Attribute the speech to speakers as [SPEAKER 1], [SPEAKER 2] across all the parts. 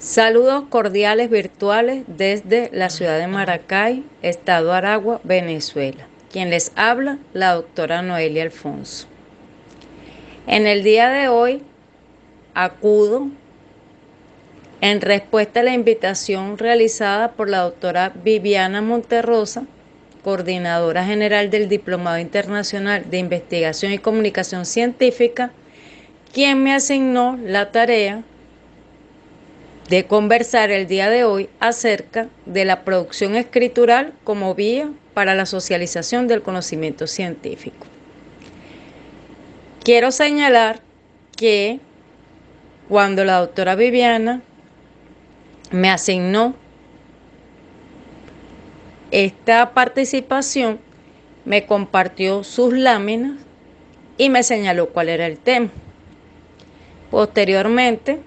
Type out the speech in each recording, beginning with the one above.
[SPEAKER 1] Saludos cordiales virtuales desde la ciudad de Maracay, estado Aragua, Venezuela. Quien les habla, la doctora Noelia Alfonso. En el día de hoy acudo en respuesta a la invitación realizada por la doctora Viviana Monterrosa, coordinadora general del Diplomado Internacional de Investigación y Comunicación Científica, quien me asignó la tarea de conversar el día de hoy acerca de la producción escritural como vía para la socialización del conocimiento científico. Quiero señalar que cuando la doctora Viviana me asignó esta participación, me compartió sus láminas y me señaló cuál era el tema. Posteriormente,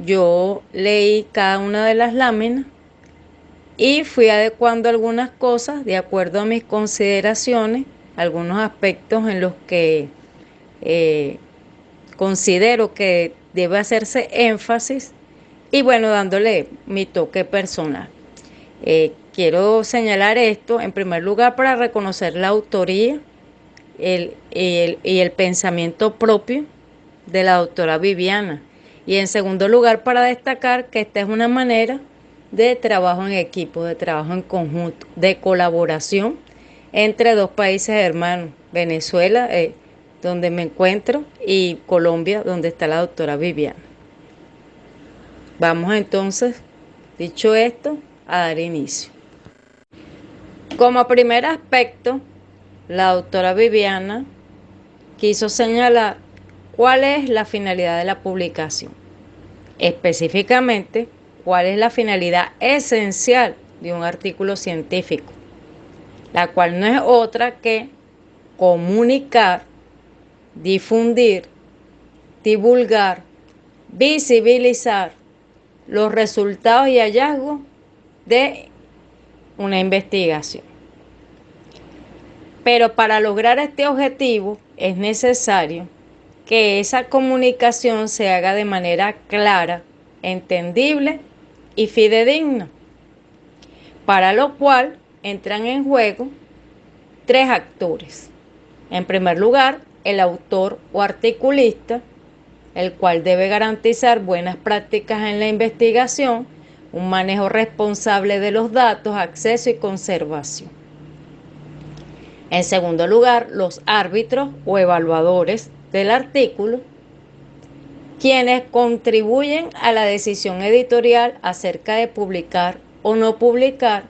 [SPEAKER 1] yo leí cada una de las láminas y fui adecuando algunas cosas de acuerdo a mis consideraciones, algunos aspectos en los que considero que debe hacerse énfasis y bueno, dándole mi toque personal. Quiero señalar esto en primer lugar para reconocer la autoría y el pensamiento propio de la doctora Viviana, y en segundo lugar para destacar que esta es una manera de trabajo en equipo, de trabajo en conjunto, de colaboración entre dos países hermanos, Venezuela, donde me encuentro, y Colombia, donde está la doctora Viviana. Vamos entonces, dicho esto, a dar inicio. Como primer aspecto, la doctora Viviana quiso señalar cuál es la finalidad de la publicación. Específicamente, cuál es la finalidad esencial de un artículo científico, la cual no es otra que comunicar, difundir, divulgar, visibilizar los resultados y hallazgos de una investigación. Pero para lograr este objetivo es necesario que esa comunicación se haga de manera clara, entendible y fidedigna, para lo cual entran en juego tres actores. En primer lugar, el autor o articulista, el cual debe garantizar buenas prácticas en la investigación, un manejo responsable de los datos, acceso y conservación. En segundo lugar, los árbitros o evaluadores del artículo, quienes contribuyen a la decisión editorial acerca de publicar o no publicar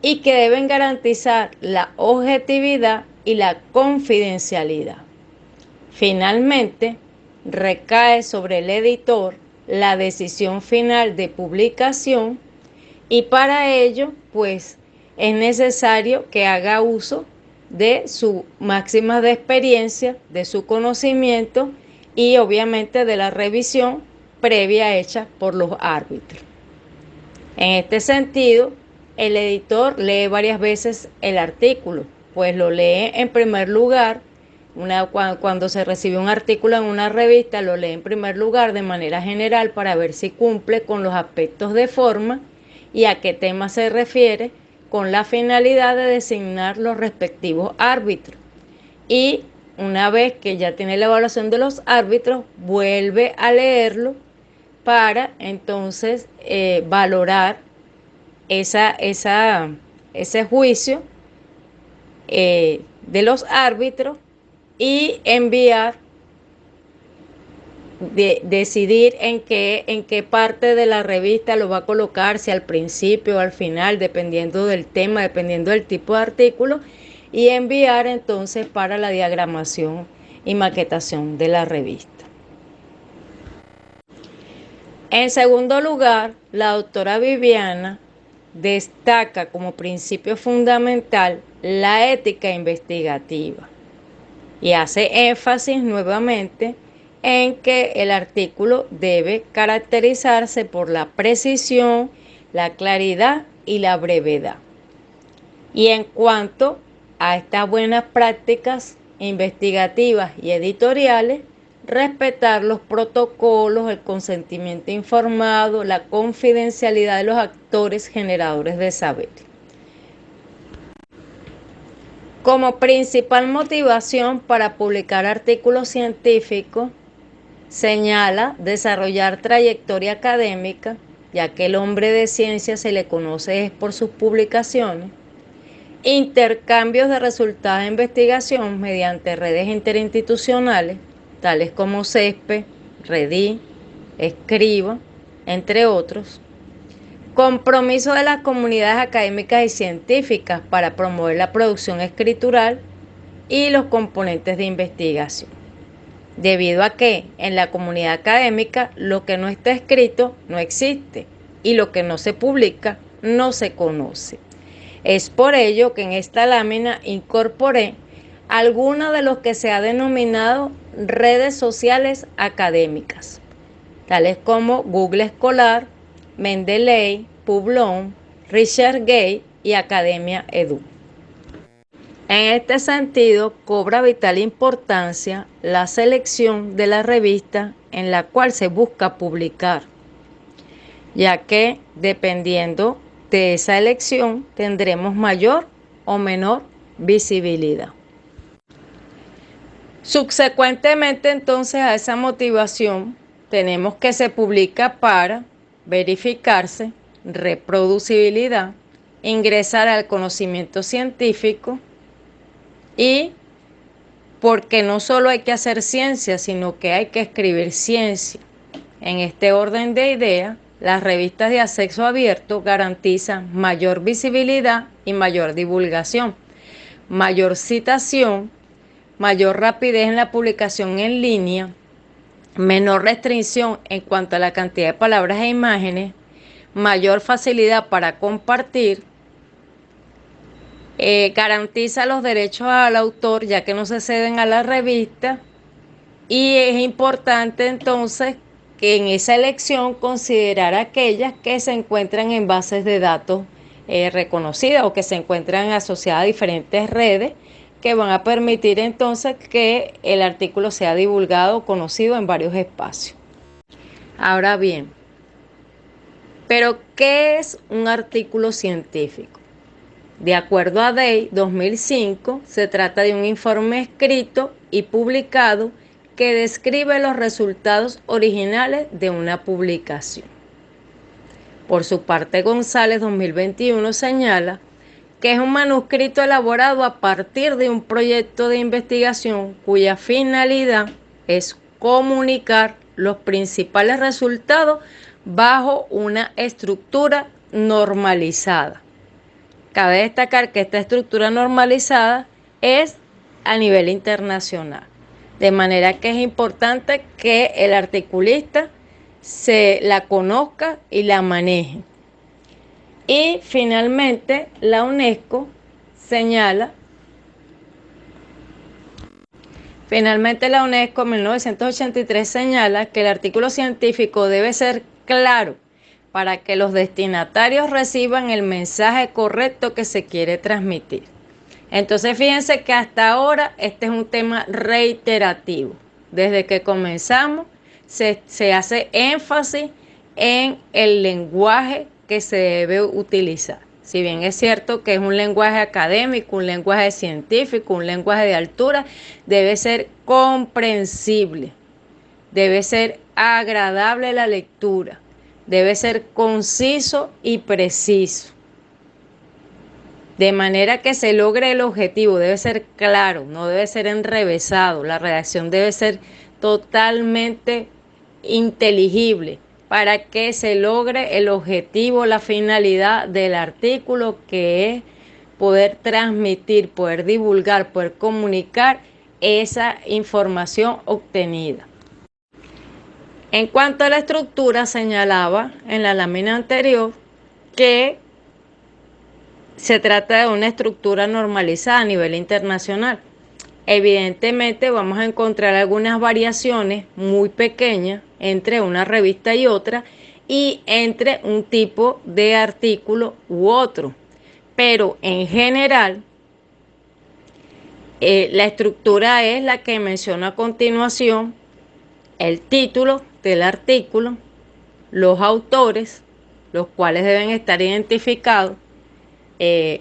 [SPEAKER 1] y que deben garantizar la objetividad y la confidencialidad. Finalmente, recae sobre el editor la decisión final de publicación y para ello, pues, es necesario que haga uso de su máxima de experiencia, de su conocimiento y obviamente de la revisión previa hecha por los árbitros. En este sentido, el editor lee varias veces el artículo, pues lo lee en primer lugar, cuando se recibe un artículo en una revista, lo lee en primer lugar de manera general para ver si cumple con los aspectos de forma y a qué tema se refiere, con la finalidad de designar los respectivos árbitros. Y una vez que ya tiene la evaluación de los árbitros, vuelve a leerlo para entonces valorar ese juicio de los árbitros y enviar, decidir en qué parte de la revista lo va a colocar, si al principio o al final, dependiendo del tema, dependiendo del tipo de artículo, y enviar entonces para la diagramación y maquetación de la revista. En segundo lugar, la doctora Viviana destaca como principio fundamental la ética investigativa y hace énfasis nuevamente en que el artículo debe caracterizarse por la precisión, la claridad y la brevedad. Y en cuanto a estas buenas prácticas investigativas y editoriales, respetar los protocolos, el consentimiento informado, la confidencialidad de los actores generadores de saber. Como principal motivación para publicar artículos científicos, señala desarrollar trayectoria académica, ya que el hombre de ciencia se le conoce es por sus publicaciones, intercambios de resultados de investigación mediante redes interinstitucionales, tales como CESPE, REDI, Escriba, entre otros, compromiso de las comunidades académicas y científicas para promover la producción escritural y los componentes de investigación, debido a que en la comunidad académica lo que no está escrito no existe y lo que no se publica no se conoce. Es por ello que en esta lámina incorporé algunas de los que se ha denominado redes sociales académicas, tales como Google Escolar, Mendeley, Publón, ResearchGate y Academia Edu. En este sentido, cobra vital importancia la selección de la revista en la cual se busca publicar, ya que dependiendo de esa elección tendremos mayor o menor visibilidad. Subsecuentemente, entonces, a esa motivación, tenemos que se publica para verificarse, reproducibilidad, ingresar al conocimiento científico y porque no solo hay que hacer ciencia, sino que hay que escribir ciencia. En este orden de ideas, las revistas de acceso abierto garantizan mayor visibilidad y mayor divulgación, mayor citación, mayor rapidez en la publicación en línea, menor restricción en cuanto a la cantidad de palabras e imágenes, mayor facilidad para compartir, garantiza los derechos al autor ya que no se ceden a la revista, y es importante entonces que en esa elección considerar aquellas que se encuentran en bases de datos reconocidas o que se encuentran asociadas a diferentes redes que van a permitir entonces que el artículo sea divulgado o conocido en varios espacios. Ahora bien, ¿pero qué es un artículo científico? De acuerdo a Day 2005, se trata de un informe escrito y publicado que describe los resultados originales de una publicación. Por su parte, González 2021 señala que es un manuscrito elaborado a partir de un proyecto de investigación cuya finalidad es comunicar los principales resultados bajo una estructura normalizada. Cabe destacar que esta estructura normalizada es a nivel internacional, de manera que es importante que el articulista se la conozca y la maneje. Y finalmente, la UNESCO señala, en 1983 señala que el artículo científico debe ser claro para que los destinatarios reciban el mensaje correcto que se quiere transmitir. Entonces, fíjense que hasta ahora este es un tema reiterativo. Desde que comenzamos se hace énfasis en el lenguaje que se debe utilizar. Si bien es cierto que es un lenguaje académico, un lenguaje científico, un lenguaje de altura, debe ser comprensible, debe ser agradable la lectura, debe ser conciso y preciso. De manera que se logre el objetivo, debe ser claro, no debe ser enrevesado, la redacción debe ser totalmente inteligible para que se logre el objetivo, la finalidad del artículo, que es poder transmitir, poder divulgar, poder comunicar esa información obtenida. En cuanto a la estructura, señalaba en la lámina anterior que se trata de una estructura normalizada a nivel internacional. Evidentemente vamos a encontrar algunas variaciones muy pequeñas entre una revista y otra y entre un tipo de artículo u otro. Pero en general, la estructura es la que menciono a continuación, el título del artículo, los autores, los cuales deben estar identificados.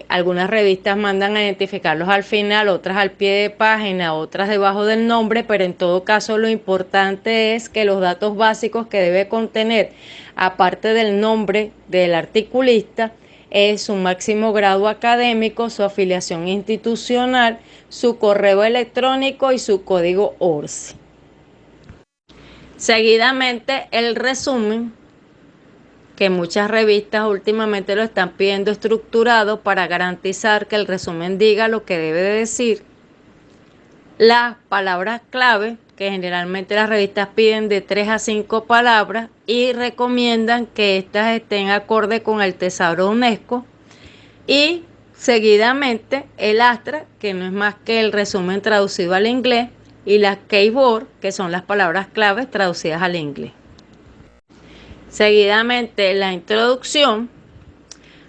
[SPEAKER 1] Algunas revistas mandan a identificarlos al final, otras al pie de página, otras debajo del nombre, pero en todo caso lo importante es que los datos básicos que debe contener, aparte del nombre del articulista, es su máximo grado académico, su afiliación institucional, su correo electrónico y su código ORCI. Seguidamente, el resumen, que muchas revistas últimamente lo están pidiendo estructurado para garantizar que el resumen diga lo que debe de decir. Las palabras clave, que generalmente las revistas piden de 3 a 5 palabras y recomiendan que estas estén acorde con el Tesauro UNESCO. Y seguidamente el Astra, que no es más que el resumen traducido al inglés, y las Keyword, que son las palabras claves traducidas al inglés. Seguidamente la introducción.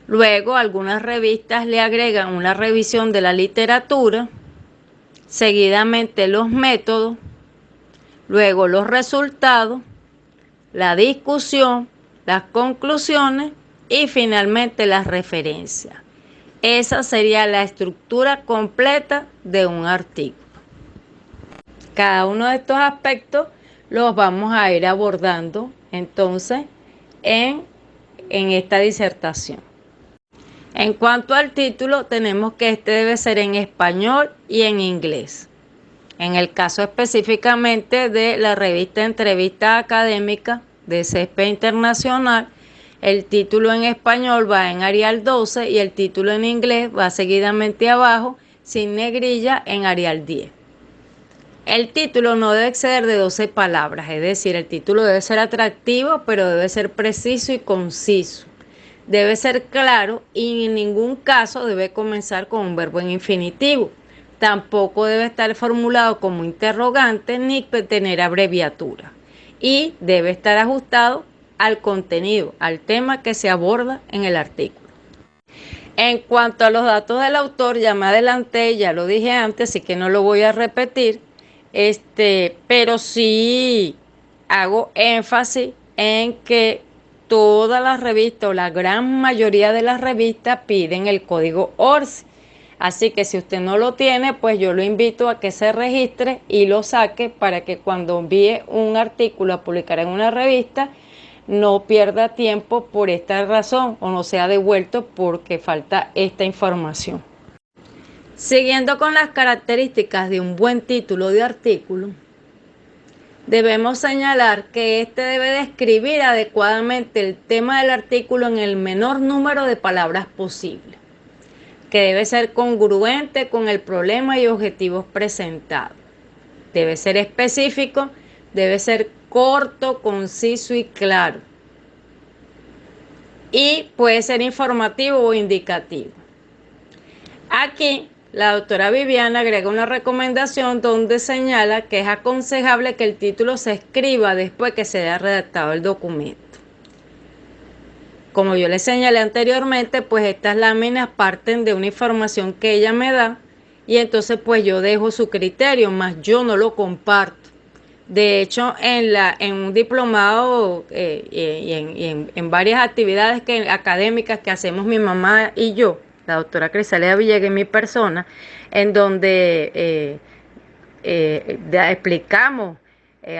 [SPEAKER 1] Luego algunas revistas le agregan una revisión de la literatura. Seguidamente los métodos. Luego los resultados, la discusión, las conclusiones y finalmente las referencias. Esa sería la estructura completa de un artículo. Cada uno de estos aspectos los vamos a ir abordando entonces en esta disertación. En cuanto al título, tenemos que este debe ser en español y en inglés. En el caso específicamente de la revista Entrevista Académica de CESPE Internacional, el título en español va en Arial 12 y el título en inglés va seguidamente abajo, sin negrilla, en Arial 10. El título no debe exceder de 12 palabras, es decir, el título debe ser atractivo, pero debe ser preciso y conciso. Debe ser claro y en ningún caso debe comenzar con un verbo en infinitivo. Tampoco debe estar formulado como interrogante ni tener abreviatura. Y debe estar ajustado al contenido, al tema que se aborda en el artículo. En cuanto a los datos del autor, ya me adelanté, ya lo dije antes, así que no lo voy a repetir. Pero sí hago énfasis en que todas las revistas o la gran mayoría de las revistas piden el código ORCI. Así que si usted no lo tiene, pues yo lo invito a que se registre y lo saque para que cuando envíe un artículo a publicar en una revista, no pierda tiempo por esta razón o no sea devuelto porque falta esta información. Siguiendo con las características de un buen título de artículo, debemos señalar que este debe describir adecuadamente el tema del artículo en el menor número de palabras posible, que debe ser congruente con el problema y objetivos presentados. Debe ser específico, debe ser corto, conciso y claro. Y puede ser informativo o indicativo. Aquí la doctora Viviana agrega una recomendación donde señala que es aconsejable que el título se escriba después que se haya redactado el documento. Como yo le señalé anteriormente, pues estas láminas parten de una información que ella me da y entonces pues yo dejo su criterio, más yo no lo comparto. De hecho, en un diplomado y en varias actividades académicas que hacemos mi mamá y yo, la doctora Crisalia Villegas y mi persona, en donde explicamos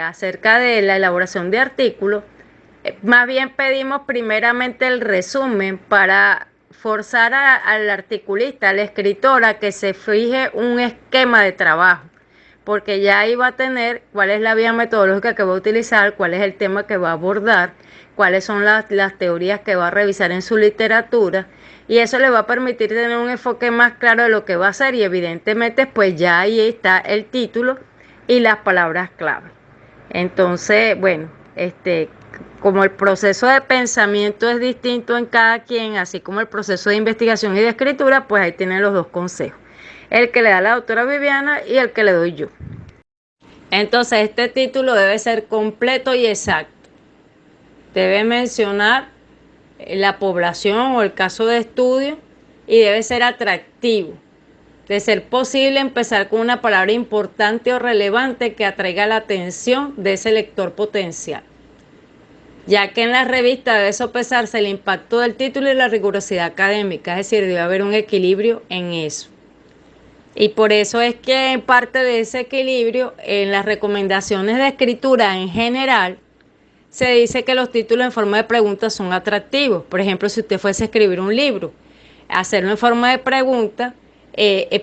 [SPEAKER 1] acerca de la elaboración de artículos, más bien pedimos primeramente el resumen para forzar al articulista, al escritor, a que se fije un esquema de trabajo, porque ya ahí va a tener cuál es la vía metodológica que va a utilizar, cuál es el tema que va a abordar, cuáles son las teorías que va a revisar en su literatura, y eso le va a permitir tener un enfoque más claro de lo que va a hacer, y evidentemente pues ya ahí está el título y las palabras clave. Entonces, bueno, como el proceso de pensamiento es distinto en cada quien, así como el proceso de investigación y de escritura, pues ahí tienen los dos consejos. El que le da la doctora Viviana y el que le doy yo. Entonces, este título debe ser completo y exacto. Debe mencionar la población o el caso de estudio y debe ser atractivo. De ser posible, empezar con una palabra importante o relevante que atraiga la atención de ese lector potencial, ya que en la revista debe sopesarse el impacto del título y la rigurosidad académica, es decir, debe haber un equilibrio en eso. Y por eso es que en parte de ese equilibrio, en las recomendaciones de escritura en general, se dice que los títulos en forma de preguntas son atractivos. Por ejemplo, si usted fuese a escribir un libro, hacerlo en forma de pregunta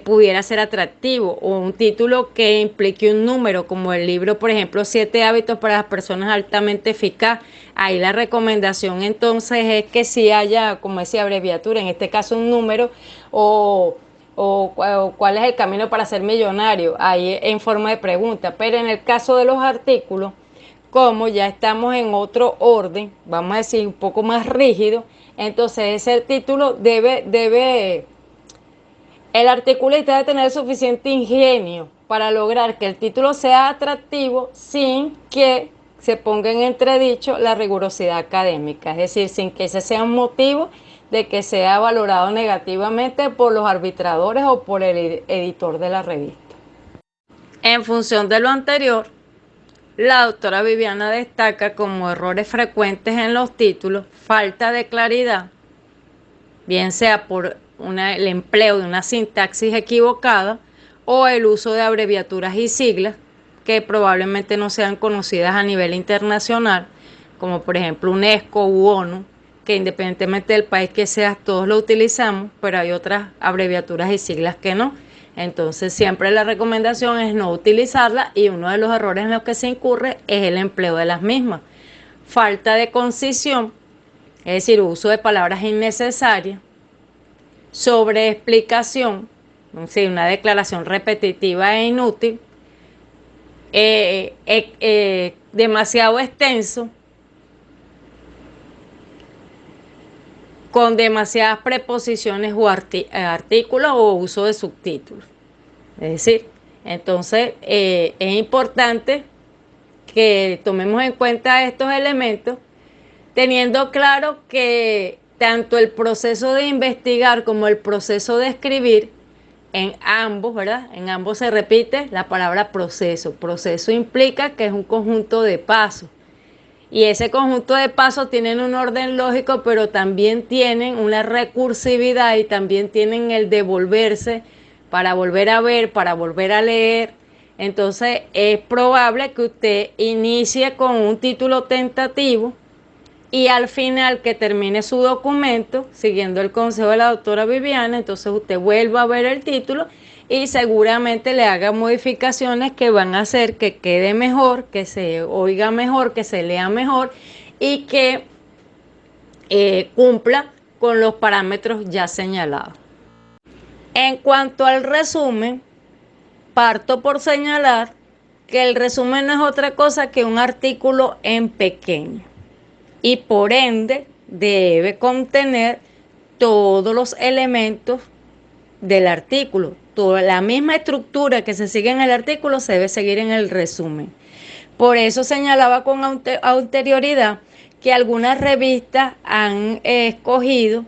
[SPEAKER 1] pudiera ser atractivo, o un título que implique un número, como el libro, por ejemplo, 7 hábitos para las personas altamente eficaz. Ahí la recomendación entonces es que si haya, como decía, abreviatura, en este caso un número, o cuál es el camino para ser millonario, ahí en forma de pregunta. Pero en el caso de los artículos, como ya estamos en otro orden, vamos a decir un poco más rígido, entonces ese título el articulista debe tener suficiente ingenio para lograr que el título sea atractivo sin que se ponga en entredicho la rigurosidad académica, es decir, sin que ese sea un motivo de que sea valorado negativamente por los arbitradores o por el editor de la revista. En función de lo anterior, la doctora Viviana destaca como errores frecuentes en los títulos: falta de claridad, bien sea por el empleo de una sintaxis equivocada o el uso de abreviaturas y siglas que probablemente no sean conocidas a nivel internacional, como por ejemplo UNESCO u ONU, que independientemente del país que seas, todos lo utilizamos, pero hay otras abreviaturas y siglas que no. Entonces siempre la recomendación es no utilizarla, y uno de los errores en los que se incurre es el empleo de las mismas. Falta de concisión, es decir, uso de palabras innecesarias. Sobreexplicación, sí, una declaración repetitiva e inútil. Demasiado extenso, con demasiadas preposiciones o artículos o uso de subtítulos. Es decir, entonces es importante que tomemos en cuenta estos elementos, teniendo claro que tanto el proceso de investigar como el proceso de escribir, en ambos, ¿verdad? En ambos se repite la palabra proceso. Proceso implica que es un conjunto de pasos. Y ese conjunto de pasos tienen un orden lógico, pero también tienen una recursividad y también tienen el devolverse para volver a ver, para volver a leer. Entonces es probable que usted inicie con un título tentativo y al final que termine su documento, siguiendo el consejo de la doctora Viviana, entonces usted vuelva a ver el título y seguramente le haga modificaciones que van a hacer que quede mejor, que se oiga mejor, que se lea mejor y que cumpla con los parámetros ya señalados. En cuanto al resumen, parto por señalar que el resumen no es otra cosa que un artículo en pequeño, y por ende debe contener todos los elementos del artículo. Toda la misma estructura que se sigue en el artículo se debe seguir en el resumen. Por eso señalaba con anterioridad que algunas revistas han escogido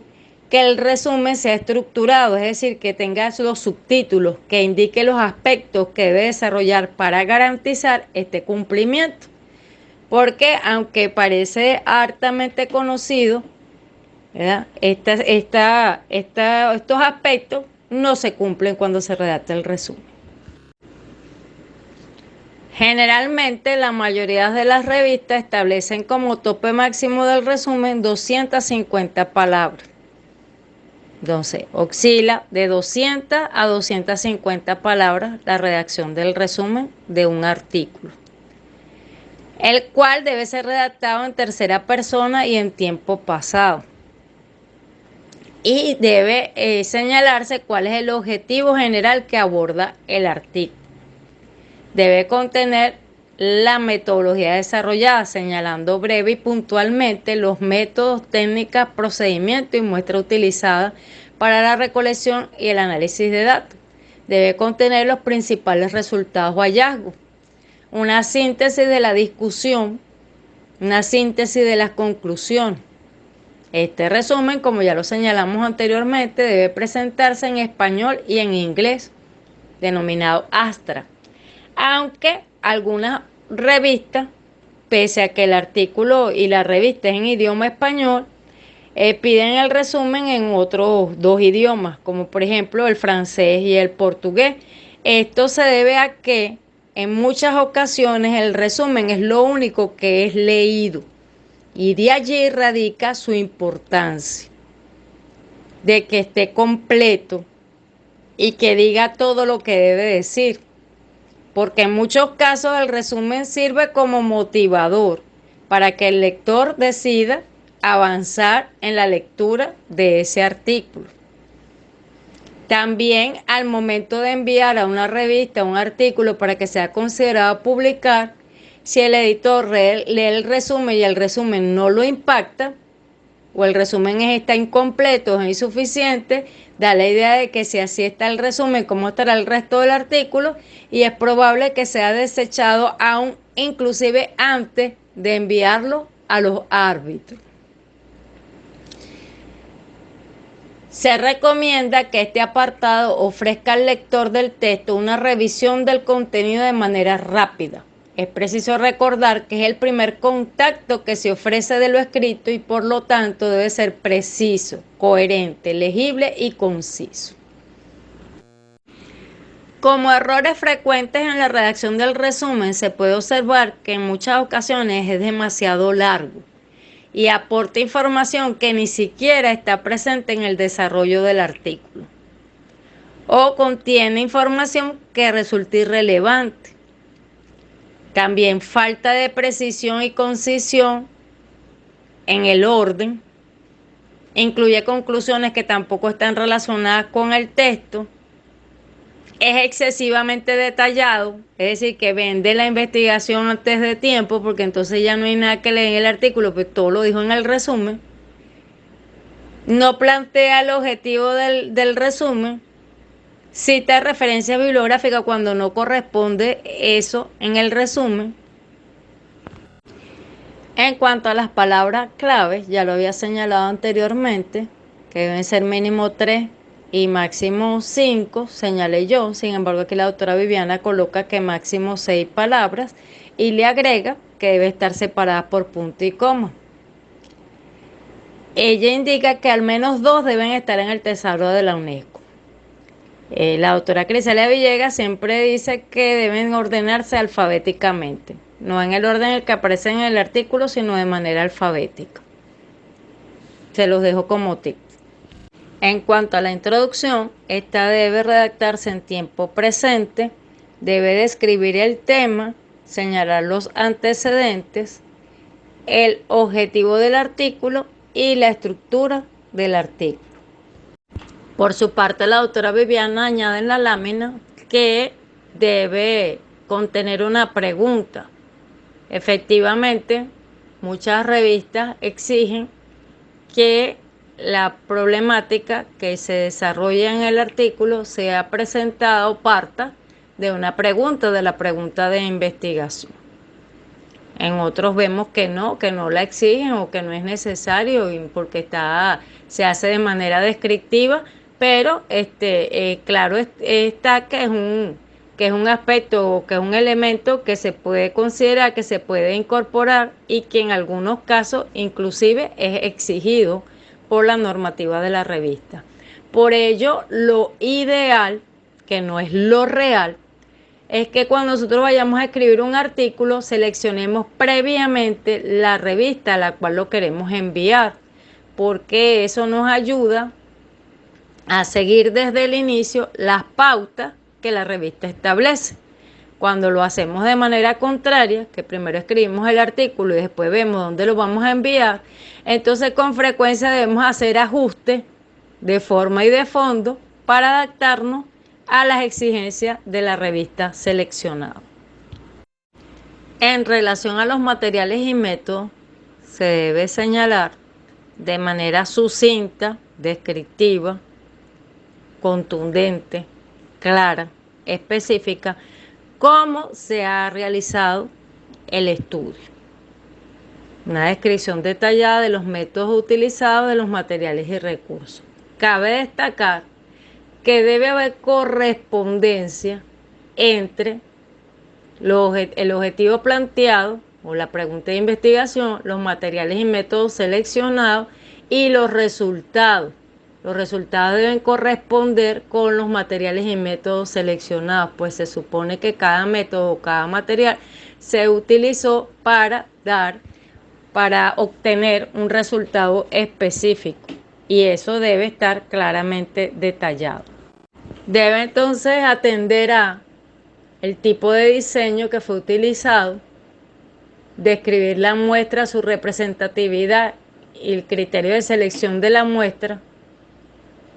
[SPEAKER 1] que el resumen sea estructurado, es decir, que tenga los subtítulos, que indique los aspectos que debe desarrollar para garantizar este cumplimiento. Porque aunque parece hartamente conocido, ¿verdad? Estos aspectos no se cumplen cuando se redacta el resumen. Generalmente la mayoría de las revistas establecen como tope máximo del resumen 250 palabras. Entonces, oscila de 200 a 250 palabras la redacción del resumen de un artículo, el cual debe ser redactado en tercera persona y en tiempo pasado. Y debe señalarse cuál es el objetivo general que aborda el artículo. Debe contener la metodología desarrollada, señalando breve y puntualmente los métodos, técnicas, procedimientos y muestras utilizadas para la recolección y el análisis de datos. Debe contener los principales resultados o hallazgos, una síntesis de la discusión, una síntesis de las conclusiones. Este resumen, como ya lo señalamos anteriormente, debe presentarse en español y en inglés, denominado Astra. Aunque algunas revistas, pese a que el artículo y la revista es en idioma español, piden el resumen en otros dos idiomas, como por ejemplo el francés y el portugués. Esto se debe a que en muchas ocasiones el resumen es lo único que es leído y de allí radica su importancia, de que esté completo y que diga todo lo que debe decir, porque en muchos casos el resumen sirve como motivador para que el lector decida avanzar en la lectura de ese artículo. También al momento de enviar a una revista un artículo para que sea considerado publicar, si el editor lee el resumen y el resumen no lo impacta, o el resumen está incompleto o insuficiente, da la idea de que si así está el resumen, ¿cómo estará el resto del artículo? Y es probable que sea desechado aún inclusive antes de enviarlo a los árbitros. Se recomienda que este apartado ofrezca al lector del texto una revisión del contenido de manera rápida. Es preciso recordar que es el primer contacto que se ofrece de lo escrito y por lo tanto debe ser preciso, coherente, legible y conciso. Como errores frecuentes en la redacción del resumen, se puede observar que en muchas ocasiones es demasiado largo y aporta información que ni siquiera está presente en el desarrollo del artículo, o contiene información que resulta irrelevante. También falta de precisión y concisión en el orden, incluye conclusiones que tampoco están relacionadas con el texto, es excesivamente detallado, es decir, que vende la investigación antes de tiempo, porque entonces ya no hay nada que leer en el artículo, pues todo lo dijo en el resumen. No plantea el objetivo del resumen, cita referencias bibliográficas cuando no corresponde eso en el resumen. En cuanto a las palabras claves, ya lo había señalado anteriormente, que deben ser mínimo 3 y máximo 5, señalé yo. Sin embargo, aquí la doctora Viviana coloca que máximo 6 palabras y le agrega que debe estar separada por punto y coma. Ella indica que al menos 2 deben estar en el tesauro de la UNESCO. La doctora Criselia Villegas siempre dice que deben ordenarse alfabéticamente, no en el orden en el que aparece en el artículo, sino de manera alfabética. Se los dejo como tip. En cuanto a la introducción, esta debe redactarse en tiempo presente, debe describir el tema, señalar los antecedentes, el objetivo del artículo y la estructura del artículo. Por su parte, la doctora Viviana añade en la lámina que debe contener una pregunta. Efectivamente, muchas revistas exigen que la problemática que se desarrolla en el artículo sea presentada o parta de una pregunta, de la pregunta de investigación. En otros vemos que no la exigen o que no es necesario porque se hace de manera descriptiva, pero claro está que es un aspecto o que es un elemento que se puede considerar, que se puede incorporar y que en algunos casos inclusive es exigido por la normativa de la revista. Por ello, lo ideal, que no es lo real, es que cuando nosotros vayamos a escribir un artículo, seleccionemos previamente la revista a la cual lo queremos enviar, porque eso nos ayuda a seguir desde el inicio las pautas que la revista establece. Cuando lo hacemos de manera contraria, que primero escribimos el artículo y después vemos dónde lo vamos a enviar, entonces con frecuencia debemos hacer ajustes de forma y de fondo para adaptarnos a las exigencias de la revista seleccionada. En relación a los materiales y métodos, se debe señalar de manera sucinta, descriptiva, contundente, clara, específica, cómo se ha realizado el estudio. Una descripción detallada de los métodos utilizados, de los materiales y recursos. Cabe destacar que debe haber correspondencia entre el objetivo planteado o la pregunta de investigación, los materiales y métodos seleccionados y los resultados. Los resultados deben corresponder con los materiales y métodos seleccionados, pues se supone que cada método o cada material se utilizó para obtener un resultado específico, y eso debe estar claramente detallado. Debe entonces atender a el tipo de diseño que fue utilizado, describir la muestra, su representatividad y el criterio de selección de la muestra,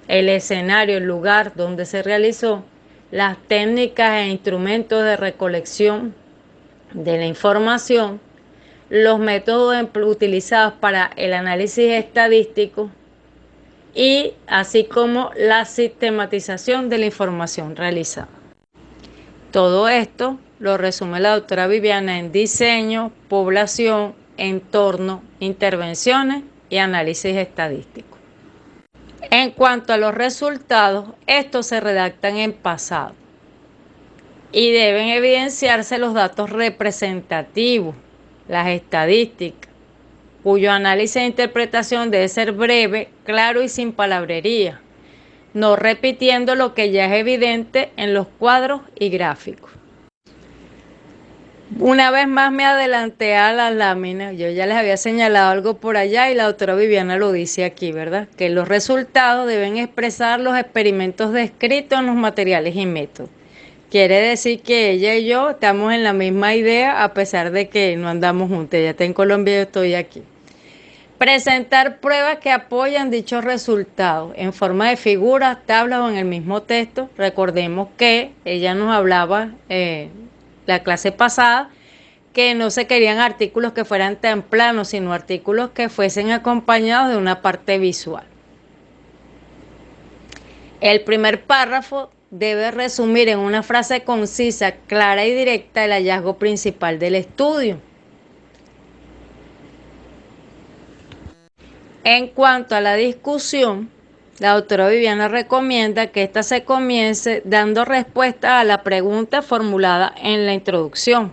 [SPEAKER 1] el escenario, el lugar donde se realizó, las técnicas e instrumentos de recolección de la información, los métodos utilizados para el análisis estadístico y así como la sistematización de la información realizada. Todo esto lo resume la doctora Viviana en diseño, población, entorno, intervenciones y análisis estadístico. En cuanto a los resultados, estos se redactan en pasado y deben evidenciarse los datos representativos, las estadísticas, cuyo análisis e interpretación debe ser breve, claro y sin palabrería, no repitiendo lo que ya es evidente en los cuadros y gráficos. Una vez más me adelanté a las láminas, yo ya les había señalado algo por allá y la doctora Viviana lo dice aquí, ¿verdad? Que los resultados deben expresar los experimentos descritos en los materiales y métodos. Quiere decir que ella y yo estamos en la misma idea a pesar de que no andamos juntas. Ella está en Colombia y yo estoy aquí. Presentar pruebas que apoyan dichos resultados en forma de figuras, tablas o en el mismo texto. Recordemos que ella nos hablaba la clase pasada que no se querían artículos que fueran tan planos, sino artículos que fuesen acompañados de una parte visual. El primer párrafo debe resumir en una frase concisa, clara y directa el hallazgo principal del estudio. En cuanto a la discusión, la doctora Viviana recomienda que ésta se comience dando respuesta a la pregunta formulada en la introducción.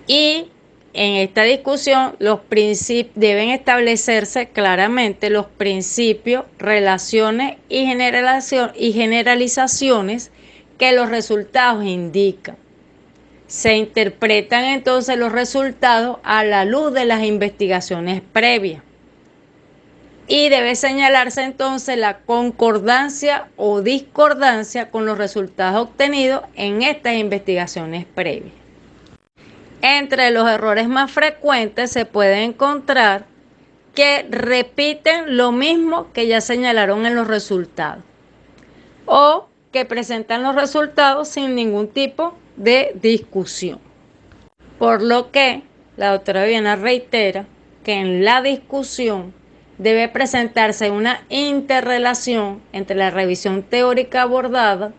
[SPEAKER 1] Y en esta discusión deben establecerse claramente los principios, relaciones y generalizaciones que los resultados indican. Se interpretan entonces los resultados a la luz de las investigaciones previas. Y debe señalarse entonces la concordancia o discordancia con los resultados obtenidos en estas investigaciones previas. Entre los errores más frecuentes se puede encontrar que repiten lo mismo que ya señalaron en los resultados o que presentan los resultados sin ningún tipo de discusión. Por lo que la doctora Viviana reitera que en la discusión debe presentarse una interrelación entre la revisión teórica abordada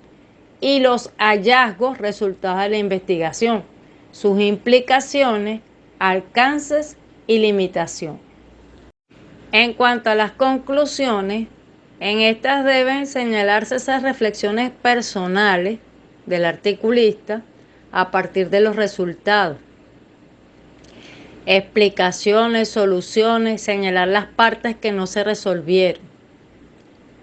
[SPEAKER 1] y los hallazgos resultados de la investigación, sus implicaciones, alcances y limitaciones. En cuanto a las conclusiones, en estas deben señalarse esas reflexiones personales del articulista a partir de los resultados. Explicaciones, soluciones, señalar las partes que no se resolvieron.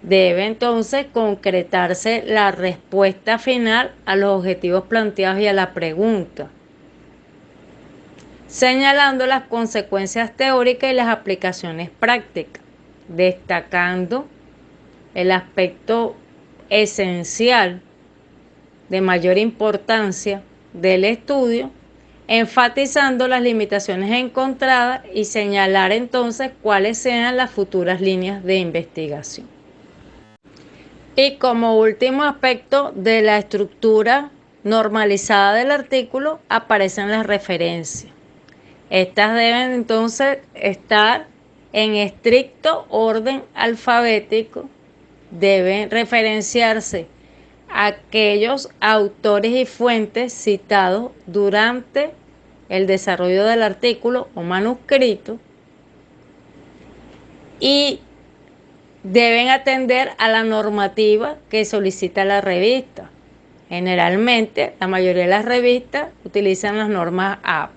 [SPEAKER 1] Debe entonces concretarse la respuesta final a los objetivos planteados y a la pregunta, señalando las consecuencias teóricas y las aplicaciones prácticas, destacando el aspecto esencial de mayor importancia del estudio, enfatizando las limitaciones encontradas y señalar entonces cuáles sean las futuras líneas de investigación. Y como último aspecto de la estructura normalizada del artículo aparecen las referencias. Estas deben entonces estar en estricto orden alfabético, deben referenciarse a aquellos autores y fuentes citados durante el desarrollo del artículo o manuscrito y deben atender a la normativa que solicita la revista. Generalmente, la mayoría de las revistas utilizan las normas APA.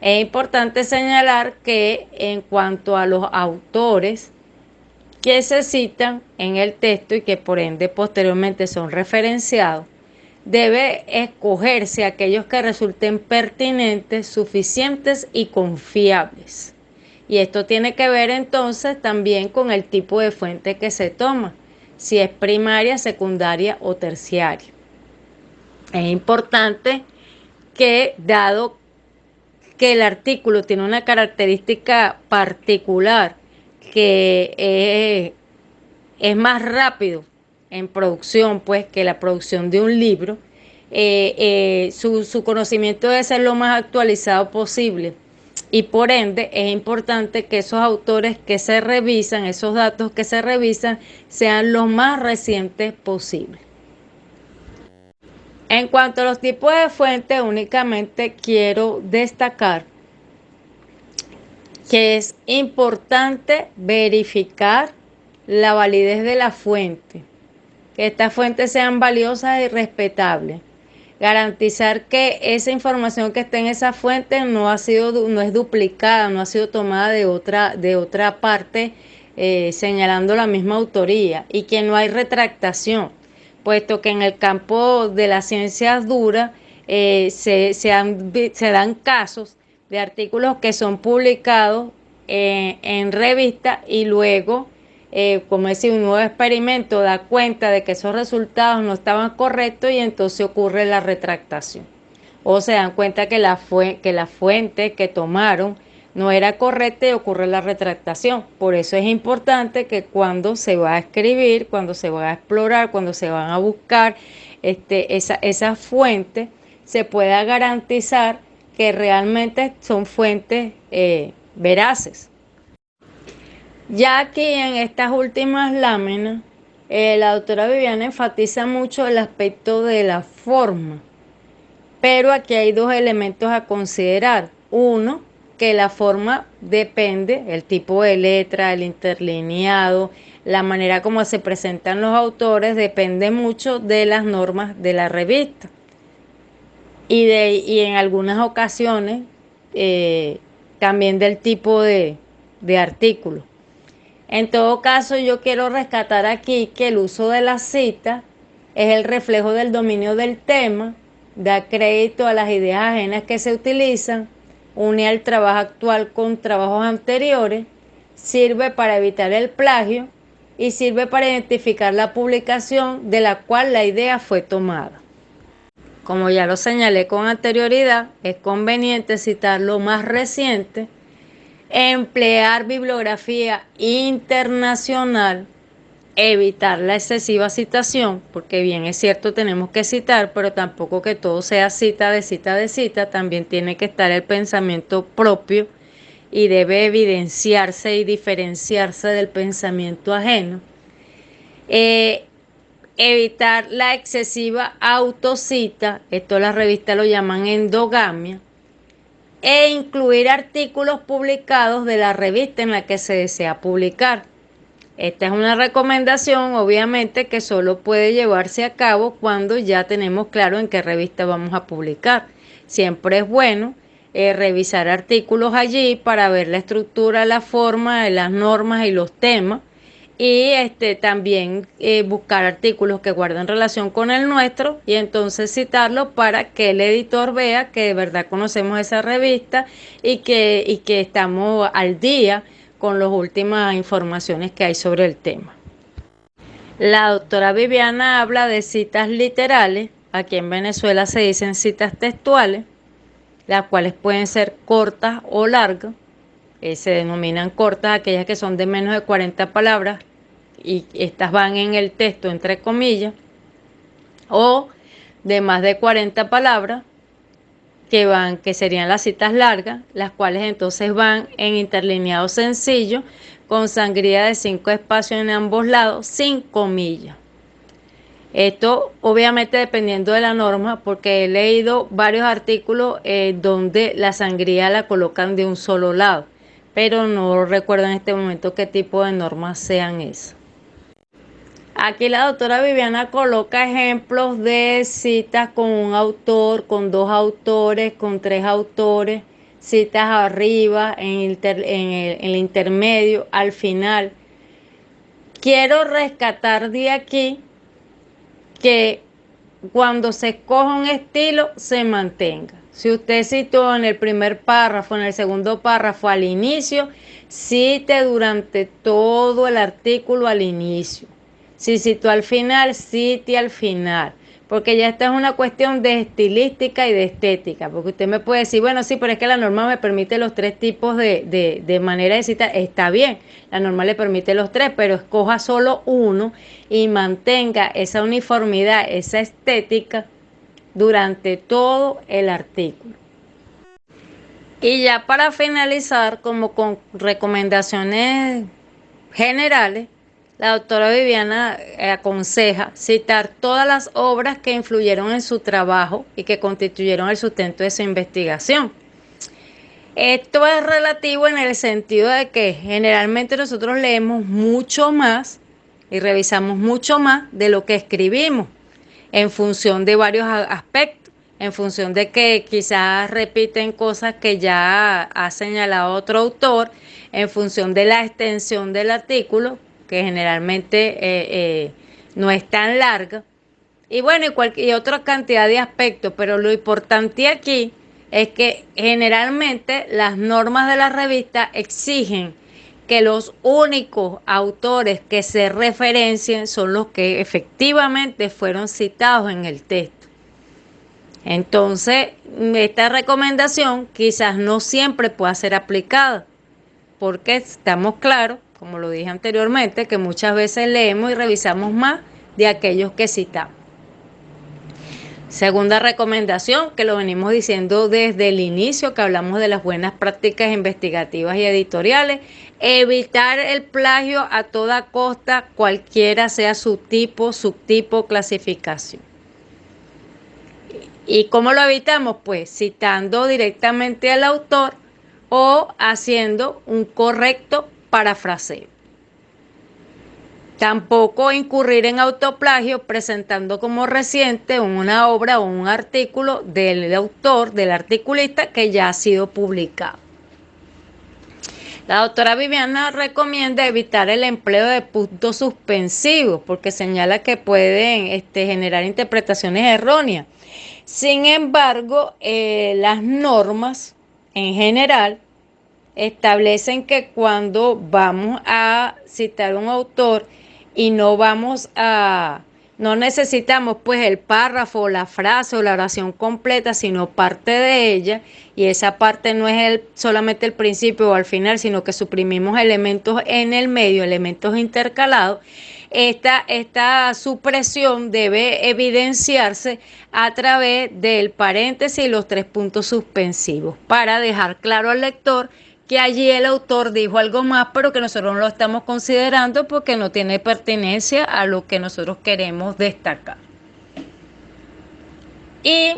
[SPEAKER 1] Es importante señalar que en cuanto a los autores que se citan en el texto y que por ende posteriormente son referenciados, debe escogerse aquellos que resulten pertinentes, suficientes y confiables. Y esto tiene que ver entonces también con el tipo de fuente que se toma, si es primaria, secundaria o terciaria. Es importante que, dado que el artículo tiene una característica particular, que es más rápido en producción, pues, que la producción de un libro, su conocimiento debe ser lo más actualizado posible. Y por ende es importante que esos autores que se revisan, esos datos que se revisan, sean los más recientes posibles. En cuanto a los tipos de fuentes, únicamente quiero destacar que es importante verificar la validez de la fuente, que estas fuentes sean valiosas y respetables. Garantizar que esa información que está en esa fuente no es duplicada, no ha sido tomada de otra parte, señalando la misma autoría, y que no hay retractación, puesto que en el campo de las ciencias duras se dan casos de artículos que son publicados en revista y luego, como decir, un nuevo experimento da cuenta de que esos resultados no estaban correctos y entonces ocurre la retractación. O se dan cuenta que la fuente que tomaron no era correcta y ocurre la retractación. Por eso es importante que cuando se va a escribir, cuando se va a explorar, cuando se van a buscar esa fuente, se pueda garantizar que realmente son fuentes veraces. Ya aquí en estas últimas láminas, la doctora Viviana enfatiza mucho el aspecto de la forma, pero aquí hay dos elementos a considerar. Uno, que la forma depende, el tipo de letra, el interlineado, la manera como se presentan los autores, depende mucho de las normas de la revista. Y en algunas ocasiones también del tipo de artículo. En todo caso, yo quiero rescatar aquí que el uso de la cita es el reflejo del dominio del tema, da crédito a las ideas ajenas que se utilizan, une al trabajo actual con trabajos anteriores, sirve para evitar el plagio y sirve para identificar la publicación de la cual la idea fue tomada. Como ya lo señalé con anterioridad, es conveniente citar lo más reciente, emplear bibliografía internacional, evitar la excesiva citación, porque bien es cierto tenemos que citar, pero tampoco que todo sea cita de cita de cita, también tiene que estar el pensamiento propio y debe evidenciarse y diferenciarse del pensamiento ajeno. Evitar la excesiva autocita, esto las revistas lo llaman endogamia, e incluir artículos publicados de la revista en la que se desea publicar. Esta es una recomendación, obviamente, que solo puede llevarse a cabo cuando ya tenemos claro en qué revista vamos a publicar. Siempre es bueno revisar artículos allí para ver la estructura, la forma, las normas y los temas. Y también buscar artículos que guarden relación con el nuestro y entonces citarlo para que el editor vea que de verdad conocemos esa revista y que estamos al día con las últimas informaciones que hay sobre el tema. La doctora Viviana habla de citas literales. Aquí en Venezuela se dicen citas textuales, las cuales pueden ser cortas o largas. Se denominan cortas aquellas que son de menos de 40 palabras y estas van en el texto entre comillas, o de más de 40 palabras que serían las citas largas, las cuales entonces van en interlineado sencillo con sangría de 5 espacios en ambos lados sin comillas. Esto obviamente dependiendo de la norma, porque he leído varios artículos donde la sangría la colocan de un solo lado, pero no recuerdo en este momento qué tipo de normas sean esas. Aquí la doctora Viviana coloca ejemplos de citas con un autor, con dos autores, con tres autores, citas arriba, en el intermedio, al final. Quiero rescatar de aquí que cuando se escoja un estilo se mantenga. Si usted citó en el primer párrafo, en el segundo párrafo al inicio, cite durante todo el artículo al inicio. Si citó al final, cite al final. Porque ya esta es una cuestión de estilística y de estética. Porque usted me puede decir, bueno, sí, pero es que la norma me permite los tres tipos de manera de citar. Está bien, la norma le permite los tres, pero escoja solo uno y mantenga esa uniformidad, esa estética durante todo el artículo. Y ya para finalizar, como con recomendaciones generales, la doctora Viviana aconseja citar todas las obras que influyeron en su trabajo y que constituyeron el sustento de su investigación. Esto es relativo en el sentido de que generalmente nosotros leemos mucho más y revisamos mucho más de lo que escribimos en función de varios aspectos, en función de que quizás repiten cosas que ya ha señalado otro autor, en función de la extensión del artículo, que generalmente no es tan larga, y bueno, y otra cantidad de aspectos, pero lo importante aquí es que generalmente las normas de la revista exigen que los únicos autores que se referencien son los que efectivamente fueron citados en el texto. Entonces, esta recomendación quizás no siempre pueda ser aplicada, porque estamos claros, como lo dije anteriormente, que muchas veces leemos y revisamos más de aquellos que citamos. Segunda recomendación, que lo venimos diciendo desde el inicio, que hablamos de las buenas prácticas investigativas y editoriales, evitar el plagio a toda costa, cualquiera sea su tipo, subtipo, clasificación. ¿Y cómo lo evitamos? Pues citando directamente al autor o haciendo un correcto parafraseo. Tampoco incurrir en autoplagio presentando como reciente una obra o un artículo del autor, del articulista, que ya ha sido publicado. La doctora Viviana recomienda evitar el empleo de puntos suspensivos porque señala que pueden generar interpretaciones erróneas. Sin embargo, las normas en general establecen que cuando vamos a citar un autor y no necesitamos pues el párrafo, la frase o la oración completa, sino parte de ella, y esa parte no es solamente el principio o al final, sino que suprimimos elementos en el medio, elementos intercalados. Esta supresión debe evidenciarse a través del paréntesis y los tres puntos suspensivos para dejar claro al lector que allí el autor dijo algo más, pero que nosotros no lo estamos considerando porque no tiene pertinencia a lo que nosotros queremos destacar. Y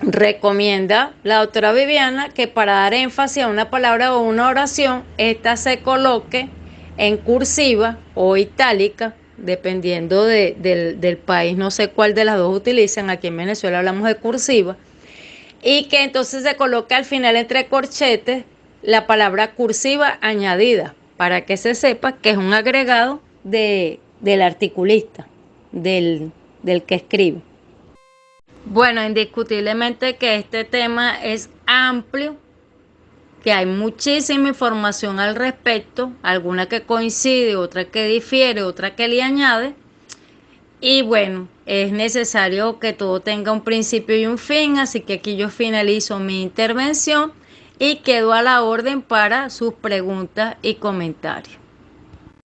[SPEAKER 1] recomienda la doctora Viviana que para dar énfasis a una palabra o una oración, esta se coloque en cursiva o itálica, dependiendo del país, no sé cuál de las dos utilizan. Aquí en Venezuela hablamos de cursiva, y que entonces se coloque al final entre corchetes la palabra cursiva añadida, para que se sepa que es un agregado del articulista, del que escribe. Bueno, indiscutiblemente que este tema es amplio, que hay muchísima información al respecto, alguna que coincide, otra que difiere, otra que le añade. Y bueno, es necesario que todo tenga un principio y un fin, así que aquí yo finalizo mi intervención y quedo a la orden para sus preguntas y comentarios.